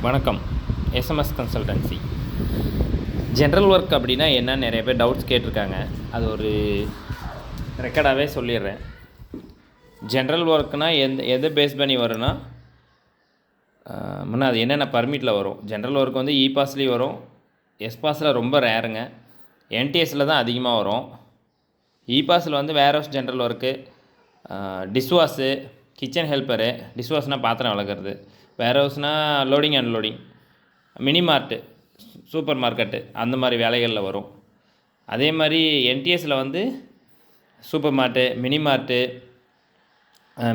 வணக்கம். SMS consultancy. General work அப்படின்னா என்ன, நிறைய பேர் டவுட்ஸ் கேட்டிருக்காங்க. அது ஒரு ரெக்கார்டாகவே சொல்லிடுறேன். ஜென்ரல் ஒர்க்னால் எதை பேஸ் பண்ணி வரும்னா, முன்னே அது என்னென்ன பர்மிட்டில் வரும். ஜென்ரல் ஒர்க் வந்து இ பாஸ்லேயும் வரும், எஸ் பாஸில் ரொம்ப ரேருங்க. என்டிஎஸில் தான் அதிகமாக வரும். இ பாஸில் வந்து warehouse general work, dishwash, kitchen helper. டிஷ்வாஷ்னால் பாத்திரம் விளக்குறது. Warehouse loading unloading, mini mart, supermarket, அந்த மாதிரி வேலைகளில் வரும். அதே மாதிரி என்டிஎஸில் வந்து super mart, mini mart.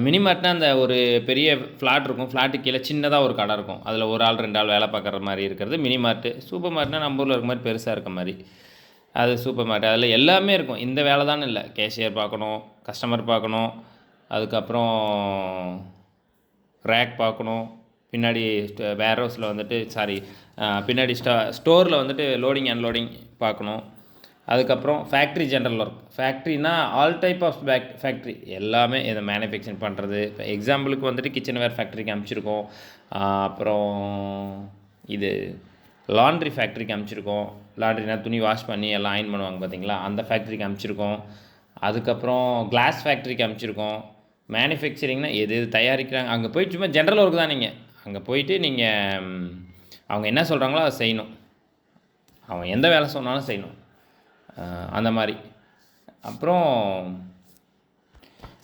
Mini மார்ட்னால் அந்த ஒரு பெரிய ஃப்ளாட் இருக்கும், ஃப்ளாட்டுக்கு கீழே சின்னதாக ஒரு கடை இருக்கும், அதில் ஒரு ஆள் 2 ஆள் வேலை பார்க்குற மாதிரி இருக்கிறது மினி மார்ட்டு. சூப்பர் மார்ட்னால் நம்ம ஊரில் இருக்க மாதிரி பெருசாக இருக்க மாதிரி அது சூப்பர் மார்ட். அதில் எல்லாமே இருக்கும். இந்த வேலை தானே இல்லை, கேஷியர் பார்க்கணும், கஸ்டமர் பார்க்கணும், அதுக்கப்புறம் ரேக் பார்க்கணும், பின்னாடி வேர் ஹவுஸில் வந்துட்டு பின்னாடி ஸ்டோரில் வந்துட்டு லோடிங் அன்லோடிங் பார்க்கணும். அதுக்கப்புறம் ஃபேக்ட்ரி ஜென்ரல் ஒர்க். ஃபேக்ட்ரினா ஆல் டைப் ஆஃப் ஃபேக்ட்ரி எல்லாமே இதை மேனுஃபேக்சரிங் பண்ணுறது. இப்போ எக்ஸாம்பிளுக்கு வந்துட்டு கிச்சன் வேர் ஃபேக்ட்ரிக்கு அனுப்பிச்சிருக்கோம். அப்புறம் இது லாண்ட்ரி ஃபேக்ட்ரிக்கு அனுப்பிச்சிருக்கோம். லாண்ட்ரினா துணி வாஷ் பண்ணி எல்லாம் அயன் பண்ணுவாங்க பார்த்தீங்களா, அந்த ஃபேக்ட்ரிக்கு அனுப்பிச்சிருக்கோம். அதுக்கப்புறம் கிளாஸ் ஃபேக்ட்ரிக்கு அனுப்பிச்சிருக்கோம். மேனுஃபேக்சரிங்னா எது தயாரிக்கிறாங்க அங்கே போயிட்டு சும்மா ஜென்ரல் ஒர்க் தான். நீங்கள் அங்கே போயிட்டு நீங்கள் அவங்க என்ன சொல்கிறாங்களோ அதை செய்யணும், அவங்க எந்த வேலை சொன்னாலும் செய்யணும், அந்த மாதிரி.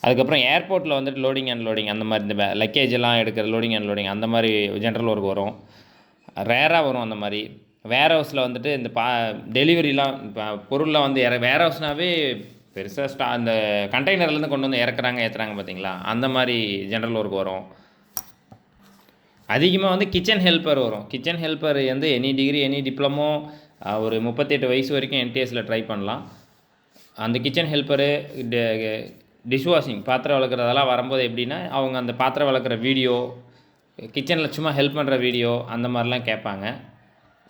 அதுக்கப்புறம் ஏர்போர்ட்டில் வந்துட்டு லோடிங் அன்லோடிங், அந்த மாதிரி இந்த லக்கேஜ் எல்லாம் எடுக்கிற லோடிங் அன்லோடிங், அந்த மாதிரி ஜென்ரல் ஒர்க் வரும், ரேராக வரும். அந்த மாதிரி வேர் ஹவுஸில் வந்துட்டு இந்த டெலிவரிலாம் இப்போ பொருள்லாம் வந்து வேர் ஹவுஸ்னாவே பெருசாக அந்த கண்டெய்னர்லேருந்து கொண்டு வந்து இறக்குறாங்க ஏற்றுறாங்க பார்த்தீங்களா, அந்த மாதிரி ஜென்ரல் ஒர்க் வரும். அதிகமாக வந்து கிச்சன் ஹெல்ப்பர் வரும். கிச்சன் ஹெல்ப்பர் வந்து எனி டிகிரி எனி டிப்ளமோ ஒரு 38 வயசு வரைக்கும் என்டிஎஸில் ட்ரை பண்ணலாம். அந்த கிச்சன் ஹெல்ப்பரு, டிஷ்வாஷிங், பாத்திரம் வளர்க்குறதெல்லாம் வரும்போது எப்படின்னா, அவங்க அந்த பாத்திரம் வளர்க்குற வீடியோ, கிச்சனில் சும்மா ஹெல்ப் பண்ணுற வீடியோ, அந்த மாதிரிலாம் கேட்பாங்க.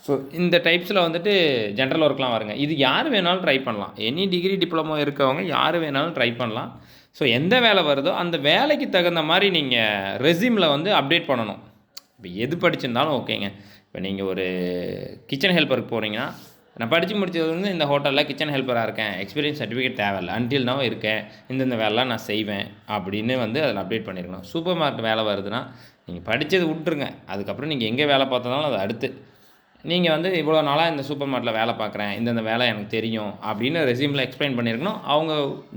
ஸோ இந்த டைப்ஸில் வந்துட்டு ஜென்ரல் ஒர்க்லாம் வருங்க. இது யார் வேணாலும் ட்ரை பண்ணலாம். எனி டிகிரி டிப்ளமோ இருக்கவங்க யார் வேணாலும் ட்ரை பண்ணலாம். ஸோ எந்த வேலை வருதோ அந்த வேலைக்கு தகுந்த மாதிரி நீங்கள் ரெஸ்யூமில் வந்து அப்டேட் பண்ணணும். இப்போ எது படிச்சிருந்தாலும் ஓகேங்க. இப்போ நீங்கள் ஒரு கிச்சன் ஹெல்ப்பருக்கு போகிறீங்கன்னா, நான் படித்து முடித்தது வந்து இந்த ஹோட்டலில் கிச்சன் ஹெல்ப்பராக இருக்கேன், எக்ஸ்பீரியன்ஸ் சர்டிஃபிகேட் தேவையில்லை, அன்டில் நான் இருக்கேன், இந்த வேலைலாம் நான் செய்வேன் அப்படின்னு வந்து அதில் அப்டேட் பண்ணியிருக்கணும். சூப்பர் மார்க்கெட் வேலை வருதுன்னா நீங்கள் படித்தது விட்டுருங்க. அதுக்கப்புறம் நீங்கள் எங்கே வேலை பார்த்தாலும் அது அடுத்து நீங்கள் வந்து இவ்வளோ நாளாக இந்த சூப்பர் மார்க்கெட்டில் வேலை பார்க்குறேன், இந்த வேலை எனக்கு தெரியும் அப்படின்னு ரெஸ்யூமில் எக்ஸ்பிளைன் பண்ணியிருக்கணும். அவங்க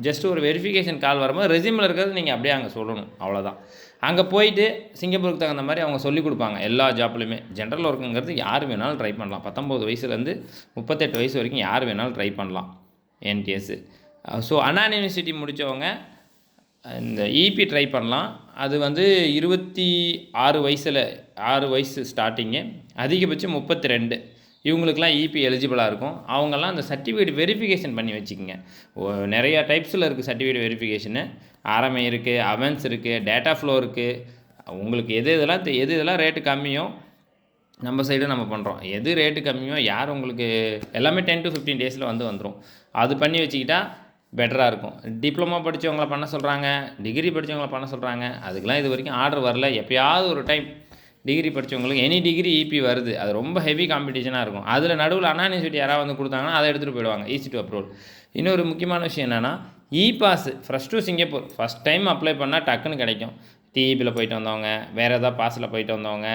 ஜஸ்ட் ஒரு வெரிஃபிகேஷன் கால் வரும்போது ரெஸ்யூமில் இருக்கிறது நீங்கள் அப்படியே அங்கே சொல்லணும், அவ்வளோதான். அங்கே போயிட்டு சிங்கப்பூருக்கு தகுந்த மாதிரி அவங்க சொல்லிக் கொடுப்பாங்க எல்லா ஜாப்லையுமே. ஜென்ரல் ஒர்க்குங்கிறது யார் வேணாலும் ட்ரை பண்ணலாம். 19 வயசுலேருந்து 38 வயசு வரைக்கும் யார் வேணாலும் ட்ரை பண்ணலாம் என்டிஎஸ்ஸு. ஸோ அண்ணா யூனிவர்சிட்டி முடித்தவங்க இந்த இபி ட்ரை பண்ணலாம். அது வந்து 26 வயசில் 6 வயசு ஸ்டார்டிங்கு, அதிகபட்சம் 32. இவங்களுக்கெல்லாம் இபி எலிஜிபிளாக இருக்கும். அவங்கெல்லாம் அந்த சர்டிஃபிகேட் வெரிஃபிகேஷன் பண்ணி வச்சுக்கோங்க. நிறையா டைப்ஸில் இருக்குது சர்டிஃபிகேட் வெரிஃபிகேஷனு. ஆர்எம்ஐ இருக்குது, அவென்ஸ் இருக்குது, டேட்டா ஃப்ளோ இருக்குது. உங்களுக்கு எது இதெல்லாம் ரேட்டு கம்மியோ நம்ம சைடு நம்ம பண்ணுறோம். எது ரேட்டு கம்மியோ யார் உங்களுக்கு எல்லாமே 10 to 15 டேஸில் வந்துடும். அது பண்ணி வச்சுக்கிட்டா பெட்டராக இருக்கும். டிப்ளமோ படித்தவங்களை பண்ண சொல்கிறாங்க, டிகிரி படித்தவங்களை பண்ண சொல்கிறாங்க. அதுக்கெலாம் இது வரைக்கும் ஆர்டர் வரல. எப்போயாவது ஒரு டைம் டிகிரி படித்தவங்களுக்கு எனி டிகிரி இபி வருது. அது ரொம்ப ஹெவி காம்படிஷனாக இருக்கும். அதில் நடுவில் அண்ணா யூனிவர்சிட்டி யாராவது வந்து கொடுத்தாங்கன்னா அதை எடுத்துகிட்டு போயிடுவாங்க, ஈஸி டு அப்ரூவல். இன்னொரு முக்கியமான விஷயம் என்னென்னா, e pass first to Singapore first time apply பண்ணால் டக்குன்னு கிடைக்கும். டிஇபியில் போயிட்டு வந்தவங்க, வேறு ஏதாவது பாஸில் போயிட்டு வந்தவங்க,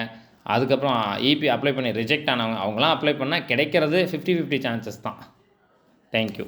அதுக்கப்புறம் இபி அப்ளை பண்ணி ரிஜெக்ட் ஆனவங்க, அவங்களாம் அப்ளை பண்ணால் கிடைக்கிறது 50-50 சான்சஸ் தான். தேங்க்யூ.